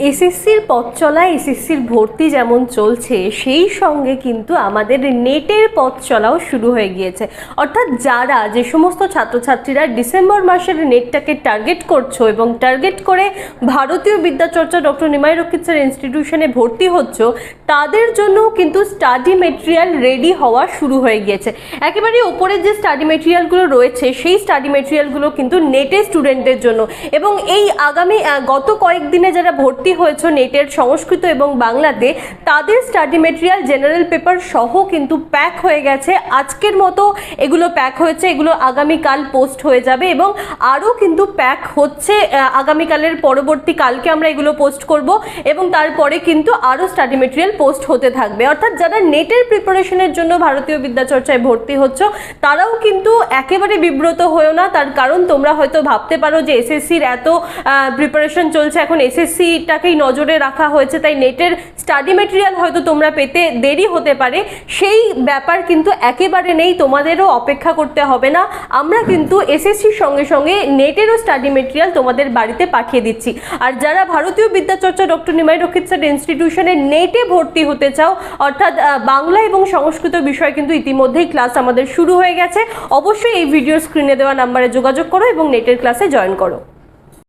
এসএসসির পথ চলা, এসএসসির ভর্তি যেমন চলছে, সেই সঙ্গে কিন্তু আমাদের নেটের পথ চলাও শুরু হয়ে গিয়েছে। অর্থাৎ যে সমস্ত ছাত্রছাত্রীরা ডিসেম্বর মাসের নেটটাকে টার্গেট করছো এবং টার্গেট করে ভারতীয় বিদ্যাচর্চা ডক্টর নিমাই রক্ষিত স্যার ইনস্টিটিউশনে ভর্তি হচ্ছ, তাদের জন্য কিন্তু স্টাডি মেটেরিয়াল রেডি হওয়া শুরু হয়ে গিয়েছে। একেবারে ওপরে যে স্টাডি মেটেরিয়ালগুলো রয়েছে, সেই স্টাডি মেটেরিয়ালগুলো কিন্তু নেটের স্টুডেন্টদের জন্য, এবং এই আগামী গত কয়েকদিনে যারা ভর্তি হয়েছে নেটের সংস্কৃত এবং বাংলাতে, তাদের স্টাডি মেটেরিয়াল জেনারেল পেপার সহ কিন্তু প্যাক হয়ে গেছে। আজকের মতো এগুলো প্যাক হয়েছে, এগুলো আগামীকাল পোস্ট হয়ে যাবে এবং আরও কিন্তু প্যাক হচ্ছে। আগামীকালের পরবর্তী কালকে আমরা এগুলো পোস্ট করব এবং তারপরে কিন্তু আরও স্টাডি মেটেরিয়াল পোস্ট হতে থাকবে। অর্থাৎ যারা নেটের প্রিপারেশনের জন্য ভারতীয় বিদ্যাচর্চায় ভর্তি হচ্ছ, তারাও কিন্তু একেবারে বিব্রত হয়েও না। তার কারণ তোমরা হয়তো ভাবতে পারো যে এসএসসির এত প্রিপারেশন চলছে, এখন এসএসসিটাকেই নজরে রাখা হয়েছে, তাই নেটের স্টাডি মেটেরিয়াল হয়তো তোমরা পেতে দেরি হতে পারে। সেই ব্যাপার কিন্তু একেবারে নেই, তোমাদেরও অপেক্ষা করতে হবে না। আমরা কিন্তু এসএসসির সঙ্গে সঙ্গে নেটেরও স্টাডি মেটেরিয়াল তোমাদের বাড়িতে পাঠিয়ে দিচ্ছি। আর যারা ভারতীয় বিদ্যাচর্চা ডক্টর নিমাই রক্ষিত স্যার ইনস্টিটিউশনে নেটে ভর্তি হতে চাও, অর্থাৎ বাংলা এবং সংস্কৃত বিষয় কিন্তু ইতিমধ্যেই ক্লাস আমাদের শুরু হয়ে গেছে। অবশ্যই এই ভিডিওর স্ক্রিনে দেওয়া নাম্বারে যোগাযোগ করো এবং নেটের ক্লাসে জয়েন করো।